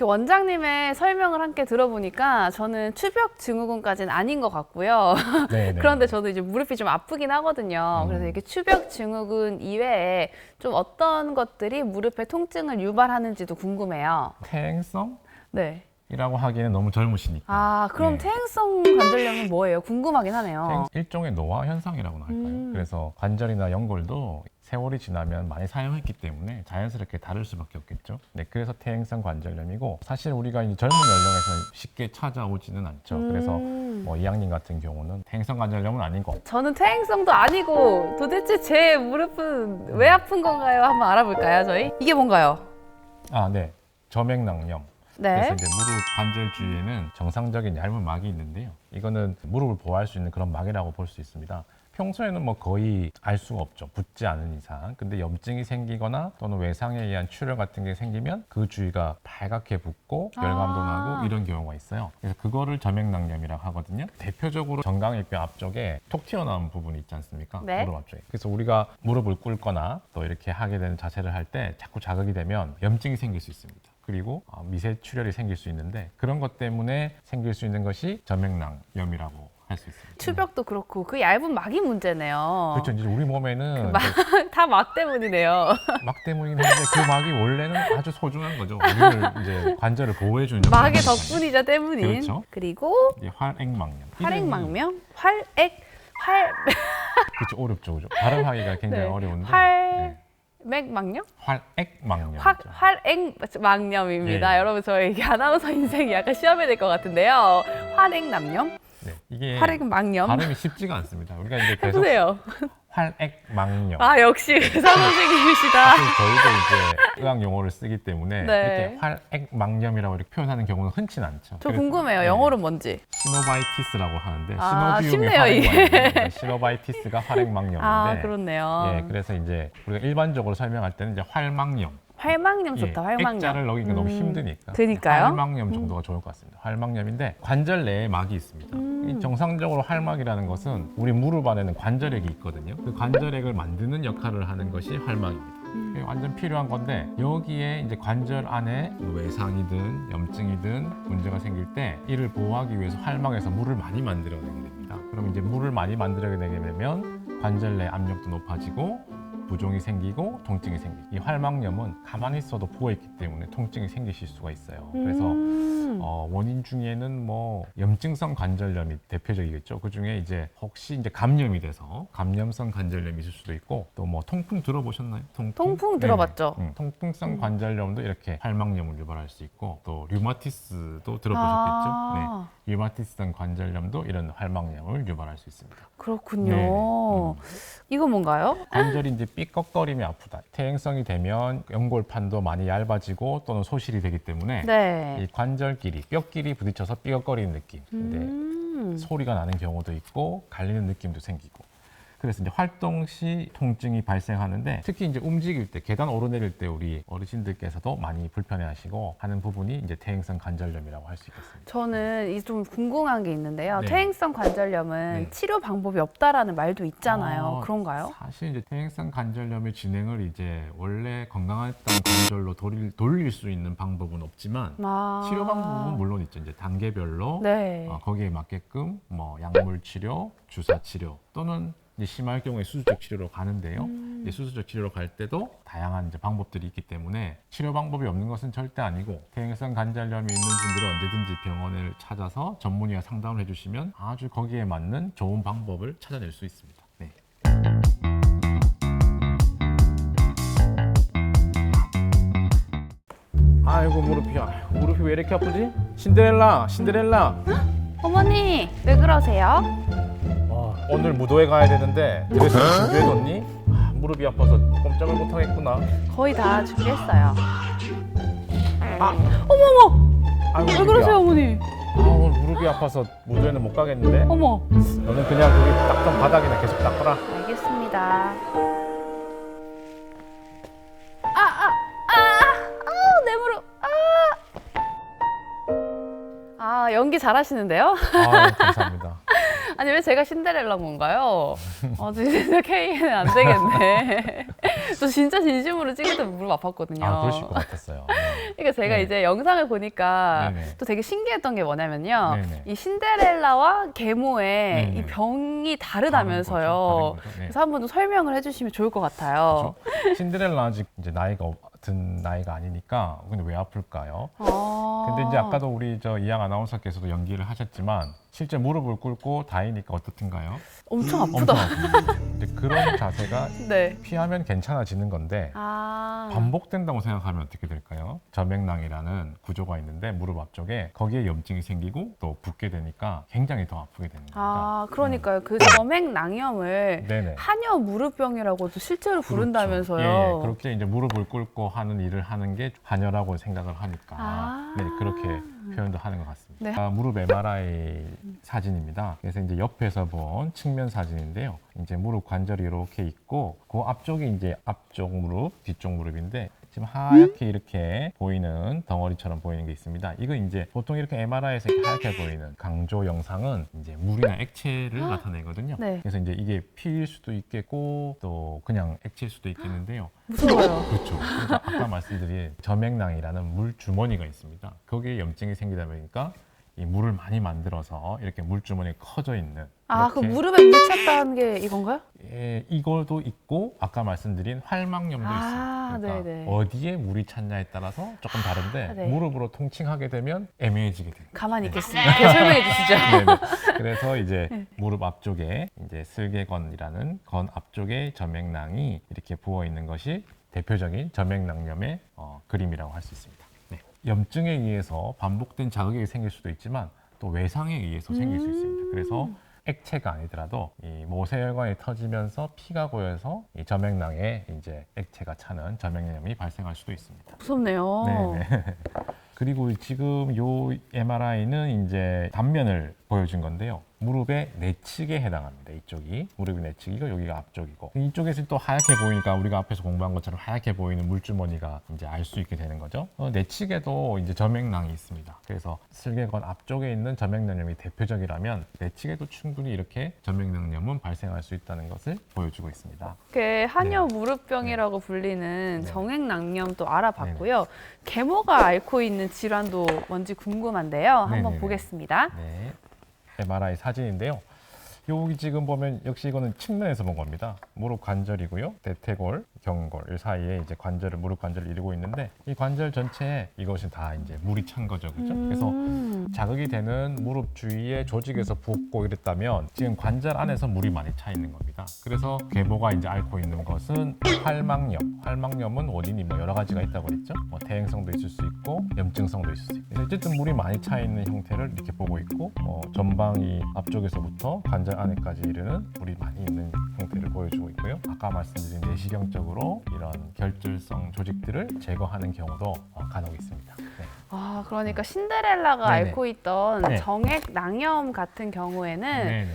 원장님의 설명을 함께 들어보니까 저는 추벽 증후군까지는 아닌 것 같고요. 네네. 그런데 저도 이제 무릎이 좀 아프긴 하거든요. 그래서 이렇게 추벽 증후군 이외에 좀 어떤 것들이 무릎의 통증을 유발하는지도 궁금해요. 퇴행성? 네. 이라고 하기에는 너무 젊으시니까. 아, 그럼 네. 퇴행성 관절염은 뭐예요? 궁금하긴 하네요. 일종의 노화 현상이라고나 할까요? 그래서 관절이나 연골도 세월이 지나면 많이 사용했기 때문에 자연스럽게 다를 수밖에 없겠죠. 네, 그래서 퇴행성 관절염이고 사실 우리가 이제 젊은 연령에서는 쉽게 찾아오지는 않죠. 그래서 뭐 이양님 같은 경우는 퇴행성 관절염은 아니고 저는 퇴행성도 아니고 도대체 제 무릎은 왜 아픈 건가요? 한번 알아볼까요, 저희? 이게 뭔가요? 네, 저맥낭염. 네. 그래서 이제 무릎 관절 주위에는 정상적인 얇은 막이 있는데요. 이거는 무릎을 보호할 수 있는 그런 막이라고 볼 수 있습니다. 평소에는 뭐 거의 알 수가 없죠. 붓지 않은 이상. 근데 염증이 생기거나 또는 외상에 의한 출혈 같은 게 생기면 그 주위가 빨갛게 붓고 열감도 나고 이런 경우가 있어요. 그래서 그거를 저맥낭염이라고 하거든요. 대표적으로 정강이뼈 앞쪽에 톡 튀어나온 부분이 있지 않습니까? 네. 무릎 앞쪽에. 그래서 우리가 무릎을 꿇거나 또 이렇게 하게 되는 자세를 할 때 자꾸 자극이 되면 염증이 생길 수 있습니다. 그리고 미세 출혈이 생길 수 있는데 그런 것 때문에 생길 수 있는 것이 저맥낭염이라고 할 수 있습니다. 추벽도 그렇고 그 얇은 막이 문제네요. 그렇죠. 이제 우리 몸에는 다 막 때문이네요. 막 때문이긴 한데 그 막이 원래는 아주 소중한 거죠. 우리를 이제 관절을 보호해 주는 막의 역할을 덕분이자 때문인. 그렇죠. 그리고 이제 활액망염. 활액망염? 활 그렇죠. 어렵죠. 그죠. 발음하기가 굉장히 네. 어려운데. 맥망염? 활액망염. 활액망염입니다. 예. 여러분 저희 이게 아나운서 인생이 약간 시험에 될 것 같은데요. 활액남염? 네, 이게 활액망염? 발음이 쉽지가 않습니다. 우리가 이제 계속 해보세요. 활액망염. 아 역시 의사 선생님이시다. 사실 저희도 이제 의학 용어를 쓰기 때문에 네. 이렇게 활액망염이라고 이렇게 표현하는 경우는 흔치는 않죠. 저 그래서, 궁금해요. 네. 영어로 뭔지. 시노바이티스라고 하는데 아, 시노비움의 쉽네요, 이게. 활액망염. 시노바이티스가 활액망염인데. 아 그렇네요. 예, 그래서 이제 우리가 일반적으로 설명할 때는 이제 활망염. 활망염 좋다. 활망염. 액자를 넣기가 너무 힘드니까. 그러니까요. 활망염 정도가 좋을 것 같습니다. 활망염인데 관절 내에 막이 있습니다. 이 정상적으로 활막이라는 것은 우리 무릎 안에는 관절액이 있거든요. 그 관절액을 만드는 역할을 하는 것이 활막입니다. 이게 완전 필요한 건데 여기에 이제 관절 안에 외상이든 염증이든 문제가 생길 때 이를 보호하기 위해서 활막에서 물을 많이 만들어내게 됩니다. 그럼 이제 물을 많이 만들어내게 되면 관절 내 압력도 높아지고 부종이 생기고 통증이 생기고 이 활망염은 가만히 있어도 부어있기 때문에 통증이 생기실 수가 있어요. 그래서 원인 중에는 뭐 염증성 관절염이 대표적이겠죠. 그 중에 이제 혹시 이제 감염이 돼서 감염성 관절염이 있을 수도 있고 또 뭐 통풍 들어보셨나요? 통풍 들어봤죠. 통풍성 관절염도 이렇게 활망염을 유발할 수 있고 또 류마티스도 들어보셨겠죠. 네. 류마티스성 관절염도 이런 활망염을 유발할 수 있습니다. 그렇군요. 네. 이거 뭔가요? 관절이 이제 삐걱거림이 아프다. 퇴행성이 되면 연골판도 많이 얇아지고 또는 소실이 되기 때문에 네. 이 관절끼리 뼈끼리 부딪혀서 삐걱거리는 느낌. 근데 소리가 나는 경우도 있고 갈리는 느낌도 생기고. 그래서 이제 활동 시 통증이 발생하는데 특히 이제 움직일 때 계단 오르내릴 때 우리 어르신들께서도 많이 불편해하시고 하는 부분이 이제 퇴행성 관절염이라고 할 수 있겠습니다. 저는 이 좀 궁금한 게 있는데요. 네. 퇴행성 관절염은 네. 치료 방법이 없다라는 말도 있잖아요. 그런가요? 사실 이제 퇴행성 관절염의 진행을 이제 원래 건강했던 관절로 돌릴 수 있는 방법은 없지만 치료 방법은 물론 있죠. 이제 단계별로 네. 거기에 맞게끔 뭐 약물 치료, 주사 치료 또는 이제 심할 경우에 수술적 치료로 가는데요. 이제 수술적 치료로 갈 때도 다양한 이제 방법들이 있기 때문에 치료 방법이 없는 것은 절대 아니고 퇴행성 관절염이 있는 분들은 언제든지 병원을 찾아서 전문의와 상담을 해주시면 아주 거기에 맞는 좋은 방법을 찾아낼 수 있습니다. 네. 아이고 무릎이야. 무릎이 왜 이렇게 아프지? 신데렐라. 어머니 왜 그러세요? 오늘 무도회 가야 되는데 드레스 준비해뒀니? 무릎이 아파서 꼼짝을 못하겠구나. 거의 다 준비했어요. 아, 어머머! 아이고, 왜 무릎이야. 그러세요 어머니? 오늘 무릎이 아파서 무도회는 못 가겠는데. 어머. 너는 그냥 거기 닦던 바닥이나 계속 닦아라. 알겠습니다. 내 무릎. 연기 잘하시는데요? 감사합니다. 아니 왜 제가 신데렐라 건가요? 진짜 K는 안 되겠네. 저 진짜 진심으로 찍을 때 무릎 아팠거든요. 아, 그러실 것 같았어요. 네. 그러니까 제가 네. 이제 영상을 보니까 네네. 또 되게 신기했던 게 뭐냐면요. 네네. 이 신데렐라와 계모의 네네. 이 병이 다른 다르다면서요. 거죠. 다른 거죠. 네. 그래서 한번 좀 설명을 해주시면 좋을 것 같아요. 그렇죠? 신데렐라 아직 이제 든 나이가 아니니까 근데 왜 아플까요? 근데 이제 아까도 우리 저 이양 아나운서께서도 연기를 하셨지만 실제 무릎을 꿇고 다이니까 어떻든가요? 엄청 아프다. 엄청 아픕니다. 이제 그런 자세가 네. 피하면 괜찮아지는 건데 아. 반복된다고 생각하면 어떻게 될까요? 저맥낭이라는 구조가 있는데 무릎 앞쪽에 거기에 염증이 생기고 또 붓게 되니까 굉장히 더 아프게 되는 겁니다. 아, 그러니까요. 그 점액낭염을 네네. 한여 무릎병이라고도 실제로 부른다면서요. 그렇죠. 예, 예. 그렇게 이제 무릎을 꿇고 하는 일을 하는 게 한여라고 생각을 하니까 아. 네, 그렇게 표현도 하는 것 같습니다. 네. 무릎 MRI 사진입니다. 그래서 이제 옆에서 본 측면 사진인데요. 이제 무릎 관절이 이렇게 있고 그 앞쪽이 이제 앞쪽 무릎, 뒤쪽 무릎인데 지금 하얗게 이렇게 보이는 덩어리처럼 보이는 게 있습니다. 이거 이제 보통 이렇게 MRI에서 이렇게 하얗게 보이는 강조 영상은 이제 물이나 액체를 나타내거든요. 네. 그래서 이제 이게 피일 수도 있겠고 또 그냥 액체일 수도 있겠는데요. 무서워요. 그렇죠. 그래서 아까 말씀드린 점액낭이라는 물 주머니가 있습니다. 거기에 염증이 생기다 보니까 이 물을 많이 만들어서 이렇게 물 주머니에 커져 있는. 아, 그 이렇게 무릎에 물 찼다는 게 이건가요? 예, 이것도 있고 아까 말씀드린 활막염도 아, 있어요. 그러니까 네네. 어디에 물이 찼냐에 따라서 조금 다른데 네. 무릎으로 통칭하게 되면 애매해지게 됩니다. 가만히 있겠습니다. 계속 설명해 주시죠. 네네. 그래서 이제 무릎 앞쪽에 이제 슬개건이라는 건 앞쪽에 점액낭이 이렇게 부어 있는 것이 대표적인 점액낭염의 그림이라고 할 수 있습니다. 네. 염증에 의해서 반복된 자극이 생길 수도 있지만 또 외상에 의해서 생길 수 있습니다. 그래서 액체가 아니더라도 이 모세혈관이 터지면서 피가 고여서 이 점액낭에 이제 액체가 차는 점액염이 발생할 수도 있습니다. 무섭네요. 네네. 그리고 지금 요 MRI는 이제 단면을 보여준 건데요. 무릎의 내측에 해당합니다. 이쪽이 무릎의 내측이고 여기가 앞쪽이고 이쪽에서 또 하얗게 보이니까 우리가 앞에서 공부한 것처럼 하얗게 보이는 물주머니가 이제 알 수 있게 되는 거죠. 내측에도 이제 점액낭이 있습니다. 그래서 슬개건 앞쪽에 있는 점액낭염이 대표적이라면 내측에도 충분히 이렇게 점액낭염은 발생할 수 있다는 것을 보여주고 있습니다. 이렇게 한여 네. 무릎병이라고 불리는 네. 정액낭염도 알아봤고요. 계모가 앓고 있는 질환도 뭔지 궁금한데요. 한번 네네네. 보겠습니다. 네. MRI 사진인데요. 여기 지금 보면 역시 이거는 측면에서 본 겁니다. 무릎 관절이고요. 대퇴골, 경골 이 사이에 이제 무릎 관절을 이루고 있는데 이 관절 전체에 이것이 다 이제 물이 찬 거죠, 그렇죠? 그래서 자극이 되는 무릎 주위에 조직에서 붓고 이랬다면 지금 관절 안에서 물이 많이 차 있는 겁니다. 그래서 계모가 이제 앓고 있는 것은 활막염. 활막염은 원인이 뭐 여러 가지가 있다고 그랬죠. 뭐 태행성도 있을 수 있고 염증성도 있을 수 있고. 그래서 어쨌든 물이 많이 차 있는 형태를 이렇게 보고 있고 전방이 앞쪽에서부터 관절 안에까지 이르는 물이 많이 있는 형태를 보여주고 있고요. 아까 말씀드린 내시경적으로 이런 결절성 조직들을 제거하는 경우도 간혹 있습니다. 네. 아, 그러니까 신데렐라가 네네. 앓고 있던 네. 정액낭염 같은 경우에는 네네.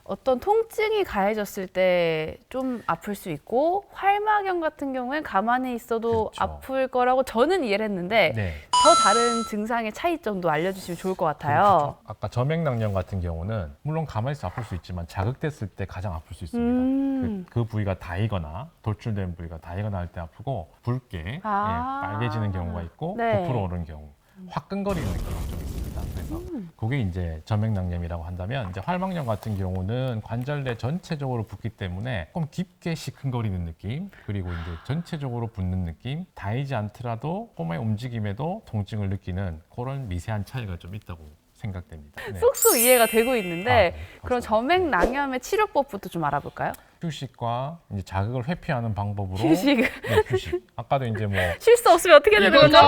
어떤 통증이 가해졌을 때 좀 아플 수 있고 활막염 같은 경우엔 가만히 있어도 그렇죠. 아플 거라고 저는 이해를 했는데 네. 더 다른 증상의 차이점도 알려주시면 좋을 것 같아요. 그렇죠. 아까 점액낭염 같은 경우는 물론 가만히 있어 아플 수 있지만 자극됐을 때 가장 아플 수 있습니다. 그 부위가 다이거나 돌출된 부위가 다이거나 할 때 아프고 붉게 아. 빨개지는 경우가 있고 네. 부풀어 오르는 경우 화끈거리는 느낌이 좀 있습니다. 그래서 그게 이제 점액낭염이라고 한다면 이제 활막염 같은 경우는 관절내 전체적으로 붓기 때문에 조금 깊게 시큰거리는 느낌 그리고 이제 전체적으로 붓는 느낌 다이지 않더라도 꼬마의 움직임에도 통증을 느끼는 그런 미세한 차이가 좀 있다고 생각됩니다. 네. 쏙쏙 이해가 되고 있는데 네, 그럼 감사합니다. 점액낭염의 치료법부터 좀 알아볼까요? 휴식과 이제 자극을 회피하는 방법으로 휴식. 네, 휴식. 아까도 이제 뭐 쉴 수 없으면 어떻게 되는 거죠?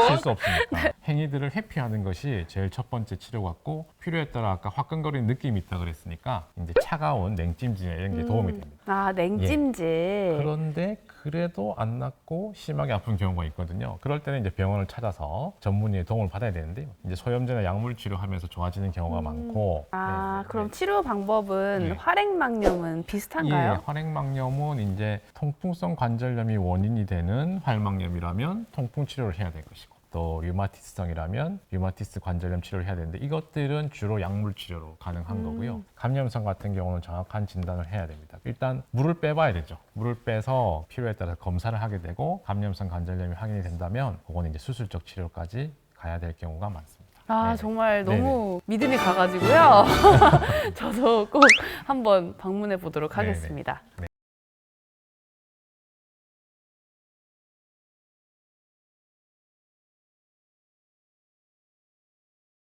쉴수 없으니까 행위들을 회피하는 것이 제일 첫 번째 치료 같고 필요에 따라 아까 화끈거리는 느낌이 있다 그랬으니까 이제 차가운 냉찜질 이런 게 도움이 됩니다. 아, 냉찜질. 그런데 그래도 안 낫고 심하게 아픈 경우가 있거든요. 그럴 때는 이제 병원을 찾아서 전문의의 도움을 받아야 되는데요. 이제 소염제나 약물 치료하면서 좋아지는 경우가 많고. 아, 네, 그럼 네. 치료 방법은 네. 활액막염은 예, 비슷한가요? 활액막염은 이제 통풍성 관절염이 원인이 되는 활막염이라면 통풍 치료를 해야 될 것이고 또 류마티스성이라면 류마티스 관절염 치료를 해야 되는데 이것들은 주로 약물 치료로 가능한 거고요. 감염성 같은 경우는 정확한 진단을 해야 됩니다. 일단 물을 빼봐야 되죠. 물을 빼서 필요에 따라 검사를 하게 되고 감염성 관절염이 확인이 된다면 그거는 이제 수술적 치료까지 가야 될 경우가 많습니다. 아, 네네. 정말 네네. 너무 믿음이 가가지고요. 저도 꼭 한번 방문해 보도록 네네. 하겠습니다.